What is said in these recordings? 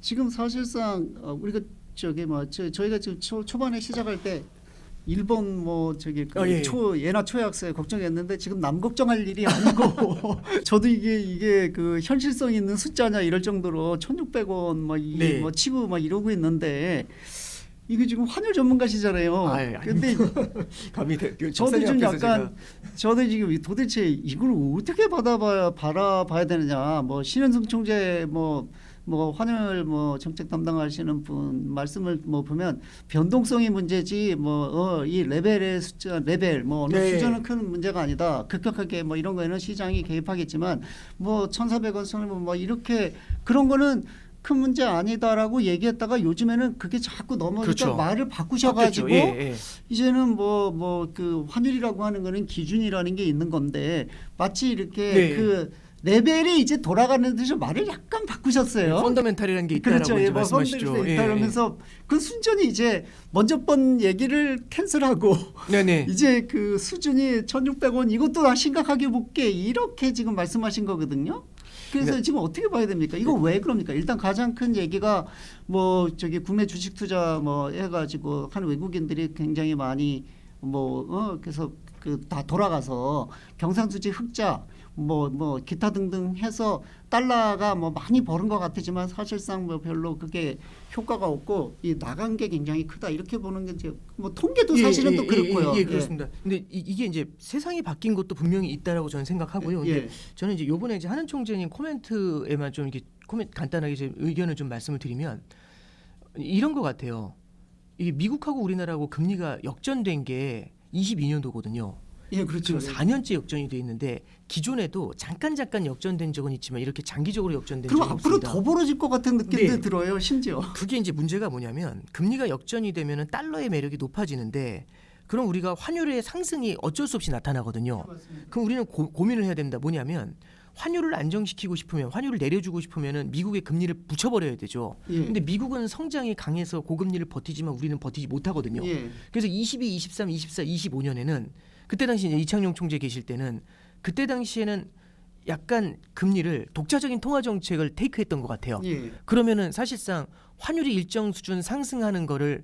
지금 사실상 우리가 저기 저희가 지금 초반에 시작할 때 일본 뭐 저기 예. 예나 초약세 걱정했는데 지금 남 걱정할 일이 아니고 저도 이게 그 현실성 있는 숫자냐 이럴 정도로 1,600원 뭐 이게 네. 뭐 치고 막 이러고 있는데 이게 지금 환율 전문가시잖아요. 근데 감히 저도 좀 약간 저도 지금 도대체 이걸 어떻게 바라봐야 되느냐. 뭐 신현승 총재 뭐 환율 뭐 정책 담당하시는 분 말씀을 뭐 보면 변동성이 문제지 뭐 이 레벨의 숫자 뭐 어느 네. 수준은 큰 문제가 아니다. 급격하게 뭐 이런 거에는 시장이 개입하겠지만 뭐 1,400원 뭐 이렇게 그런 거는 큰 문제 아니다라고 얘기했다가 요즘에는 그게 자꾸 넘어오니까 그렇죠. 말을 바꾸셔가지고 예. 이제는 뭐 그 환율이라고 하는 거는 기준이라는 게 있는 건데 마치 이렇게 네. 그 레벨이 이제 돌아가는 듯이 말을 약간 바꾸셨어요. 펀더멘탈이라는 게 있다라고 그렇죠. 이제 뭐 말씀하시죠. 펀더멘탈이 있다 그러면서 그 순전히 이제 먼저 번 얘기를 캔슬하고 네네. 이제 그 수준이 1,600원 이것도 다 심각하게 볼게 이렇게 지금 말씀하신 거거든요. 그래서 네. 지금 어떻게 봐야 됩니까? 이거 왜 그럽니까? 일단 가장 큰 얘기가 뭐 저기 국내 주식 투자 뭐 해가지고 한 외국인들이 굉장히 많이 그래서 그 다 돌아가서 경상수지 흑자 뭐 기타 등등 해서 달러가 뭐 많이 벌은 것 같지만 사실상 뭐 별로 그게 효과가 없고 이 나간 게 굉장히 크다 이렇게 보는 게 이제 뭐 통계도 사실은 또 그렇고요. 예, 그렇습니다. 근데 이게 이제 세상이 바뀐 것도 분명히 있다라고 저는 생각하고요. 근데 저는 이제 요번에 이제 한은 총재님 코멘트에만 좀 이렇게 간단하게 제 의견을 좀 말씀을 드리면 이런 것 같아요. 이게 미국하고 우리나라하고 금리가 역전된 게 22년도거든요. 예, 그렇죠. 지금 4년째 역전이 돼 있는데 기존에도 잠깐 역전된 적은 있지만 이렇게 장기적으로 역전된 그리고 적은 앞으로 없습니다. 더 벌어질 것 같은 느낌도 네. 들어요. 심지어. 그게 이제 문제가 뭐냐면 금리가 역전이 되면은 달러의 매력이 높아지는데 그럼 우리가 환율의 상승이 어쩔 수 없이 나타나거든요. 그럼 우리는 고민을 해야 됩니다. 뭐냐면 환율을 안정시키고 싶으면 환율을 내려주고 싶으면은 미국의 금리를 붙여버려야 되죠. 예. 근데 미국은 성장이 강해서 고금리를 버티지만 우리는 버티지 못하거든요. 예. 그래서 22, 23, 24, 25년에는 그때 당시 이제 이창용 총재 계실 때는 그때 당시에는 약간 금리를 독자적인 통화 정책을 테이크했던 것 같아요. 예. 그러면은 사실상 환율이 일정 수준 상승하는 거를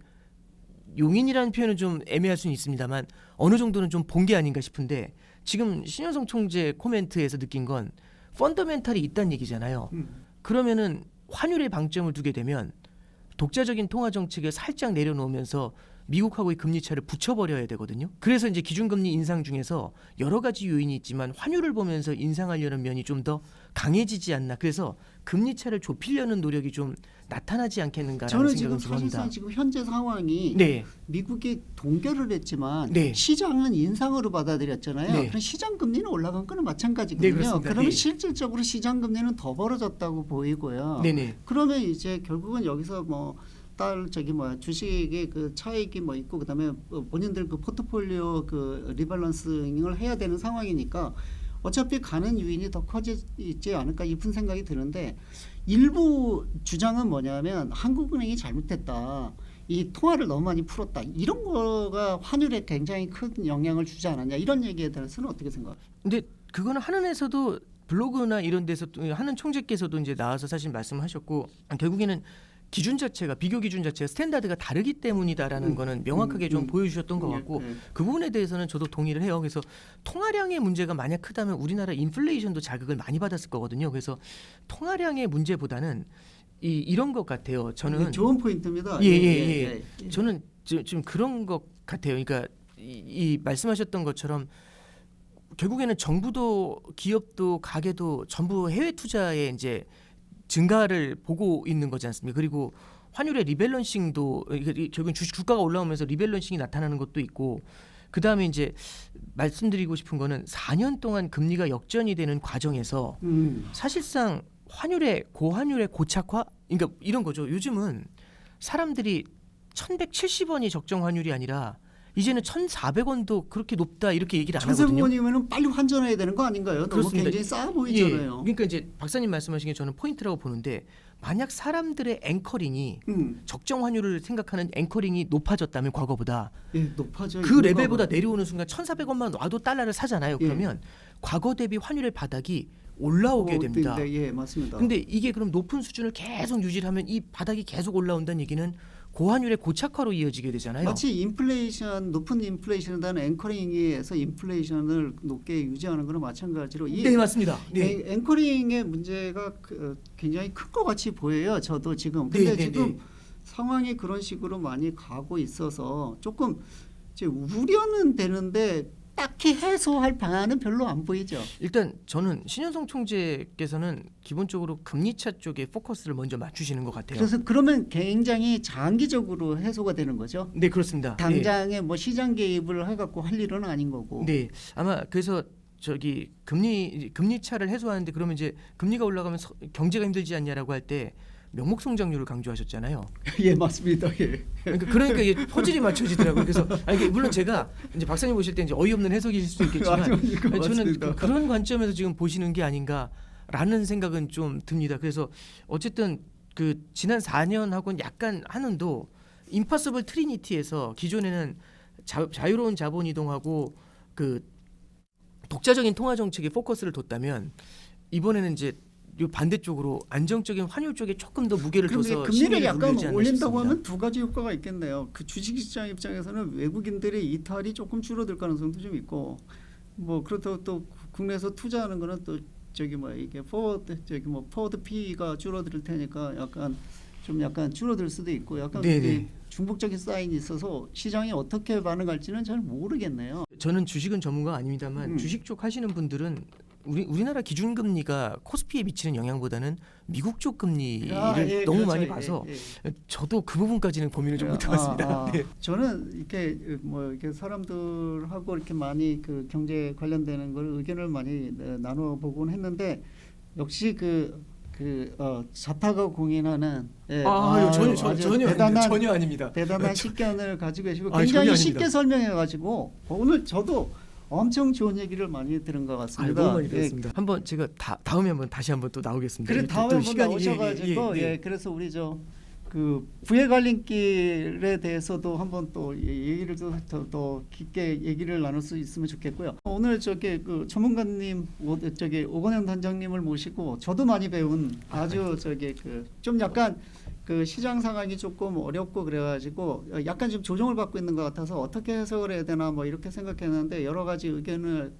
용인이라는 표현은 좀 애매할 수는 있습니다만 어느 정도는 좀 본 게 아닌가 싶은데 지금 신현성 총재 코멘트에서 느낀 건 펀더멘탈이 있다는 얘기잖아요. 그러면은 환율에 방점을 두게 되면 독자적인 통화 정책을 살짝 내려놓으면서 미국하고의 금리 차를 붙여버려야 되거든요. 그래서 이제 기준금리 인상 중에서 여러 가지 요인이 있지만 환율을 보면서 인상하려는 면이 좀 더 강해지지 않나. 그래서 금리 차를 좁히려는 노력이 좀 나타나지 않겠는가라는 저는 생각을 지금 좀 사실상 합니다. 지금 현재 상황이 네, 미국이 동결을 했지만 네. 시장은 인상으로 받아들였잖아요. 네. 그럼 시장 금리는 올라간 거는 네, 마찬가지거든요. 그렇습니다. 그러면 네. 실질적으로 시장 금리는 더 벌어졌다고 보이고요. 네네. 그러면 이제 결국은 여기서 뭐 주식의 그 차익이 뭐 있고 그다음에 본인들 그 포트폴리오 그 리밸런싱을 해야 되는 상황이니까 어차피 가는 요인이 더 커지지 않을까 싶은 생각이 드는데 일부 주장은 뭐냐면 한국은행이 잘못했다. 이 통화를 너무 많이 풀었다. 이런 거가 환율에 굉장히 큰 영향을 주지 않았냐. 이런 얘기에 대해서는 어떻게 생각하세요? 근데 그거는 한은에서도 블로그나 이런 데서 한은 총재께서도 이제 나와서 사실 말씀하셨고 결국에는 기준 자체가 비교 기준 자체가 스탠다드가 다르기 때문이다라는 거는 명확하게 좀 보여주셨던 것 같고 그 부분에 대해서는 저도 동의를 해요. 그래서 통화량의 문제가 만약 크다면 우리나라 인플레이션도 자극을 많이 받았을 거거든요. 그래서 통화량의 문제보다는 이런 것 같아요. 저는 좋은 포인트입니다. 예. 저는 좀 그런 것 같아요. 그러니까 이 말씀하셨던 것처럼 결국에는 정부도 기업도 가게도 전부 해외 투자에 이제 증가를 보고 있는 거지 않습니까? 그리고 환율의 리밸런싱도 결국은 주가가 올라오면서 리밸런싱이 나타나는 것도 있고 그 다음에 이제 말씀드리고 싶은 거는 4년 동안 금리가 역전이 되는 과정에서 사실상 고환율의 고착화, 그러니까 이런 거죠. 요즘은 사람들이 1,170원이 적정 환율이 아니라 이제는 1,400원도 그렇게 높다 이렇게 얘기를 안 하거든요. 1,400원이면 빨리 환전해야 되는 거 아닌가요? 그렇습니다. 너무 굉장히 싸 보이잖아요. 그러니까 이제 박사님 말씀하신 게 저는 포인트라고 보는데 만약 사람들의 앵커링이 적정 환율을 생각하는 앵커링이 높아졌다면 과거보다 높아져. 그 레벨보다 내려오는 순간 1,400원만 와도 달러를 사잖아요. 그러면 과거 대비 환율의 바닥이 올라오게 됩니다. 네, 예, 맞습니다. 근데 이게 그럼 높은 수준을 계속 유지하면 이 바닥이 계속 올라온다는 얘기는 고환율의 고착화로 이어지게 되잖아요. 마치 인플레이션 높은 인플레이션에 대한 앵커링에서 인플레이션을 높게 유지하는 거나 마찬가지로 이 네, 맞습니다. 네. 앵커링의 문제가 굉장히 큰 것 같이 보여요. 저도 지금. 근데 네, 지금 네. 상황이 그런 식으로 많이 가고 있어서 조금 이제 우려는 되는데 딱히 해소할 방안은 별로 안 보이죠. 일단 저는 신현성 총재께서는 기본적으로 금리차 쪽에 포커스를 먼저 맞추시는 것 같아요. 그래서 그러면 굉장히 장기적으로 해소가 되는 거죠. 네, 그렇습니다. 당장에 뭐 시장 개입을 해갖고 할 일은 아닌 거고. 네, 아마 그래서 저기 금리차를 해소하는데 그러면 이제 금리가 올라가면 경제가 힘들지 않냐라고 할 때 명목 성장률을 강조하셨잖아요. 예, 맞습니다. 예. 그러니까 이게 퍼즐이 맞춰지더라고요. 그래서 이게 물론 제가 이제 박사님 보실 때 이제 어이없는 해석이실 수 있겠지만 저는 그런 관점에서 지금 보시는 게 아닌가라는 생각은 좀 듭니다. 그래서 어쨌든 그 지난 4년하고는 약간 한은도 임파서블 트리니티에서 기존에는 자유로운 자본 이동하고 그 독자적인 통화 정책에 포커스를 뒀다면 이번에는 이제 요 반대쪽으로 안정적인 환율 쪽에 조금 더 무게를 둬서 금리를 약간 눌리지 않나 올린다고 싶습니다. 하면 두 가지 효과가 있겠네요. 그 주식시장 입장에서는 외국인들의 이탈이 조금 줄어들 가능성도 좀 있고, 뭐 그렇다고 또 국내에서 투자하는 거는 또 저기 뭐 이게 포워드 P가 줄어들 테니까 약간 줄어들 수도 있고, 약간 그게 중복적인 사인이 있어서 시장이 어떻게 반응할지는 잘 모르겠네요. 저는 주식은 전문가가 아닙니다만 주식 쪽 하시는 분들은 우리나라 기준금리가 코스피에 미치는 영향보다는 미국 쪽 금리를 너무 그렇죠. 많이 봐서 저도 그 부분까지는 고민을 좀 못해봤습니다. 네. 저는 이렇게 사람들하고 이렇게 많이 그 경제 관련되는 걸 의견을 많이 나눠보곤 했는데 역시 자타가 공인하는 전혀 아닙니다. 대단한 식견을 가지고 계시고 전혀 굉장히 아닙니다. 쉽게 설명해가지고 오늘 저도 엄청 좋은 얘기를 많이 들은 것 같습니다. 너무 많이 들었습니다. 한번 제가 다음에 다시 한번 또 나오겠습니다. 그래 다음에 한번 나오셔가지고 그래서 우리 그 부의 갈림길에 대해서도 한번 또 얘기를 더 깊게 얘기를 나눌 수 있으면 좋겠고요. 오늘 그 전문가님 오건영 단장님을 모시고 저도 많이 배운 아주 좀 약간 그 시장 상황이 조금 어렵고 그래가지고 약간 좀 조정을 받고 있는 것 같아서 어떻게 해석을 해야 되나 뭐 이렇게 생각했는데 여러 가지 의견을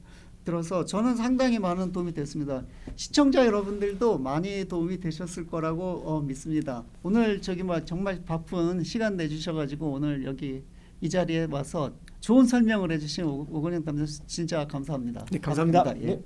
들어서 저는 상당히 많은 도움이 됐습니다. 시청자 여러분들도 많이 도움이 되셨을 거라고 믿습니다. 오늘 정말 바쁜 시간 내주셔가지고 오늘 여기 이 자리에 와서 좋은 설명을 해주신 오건영 담당 진짜 감사합니다. 네, 감사합니다. 예.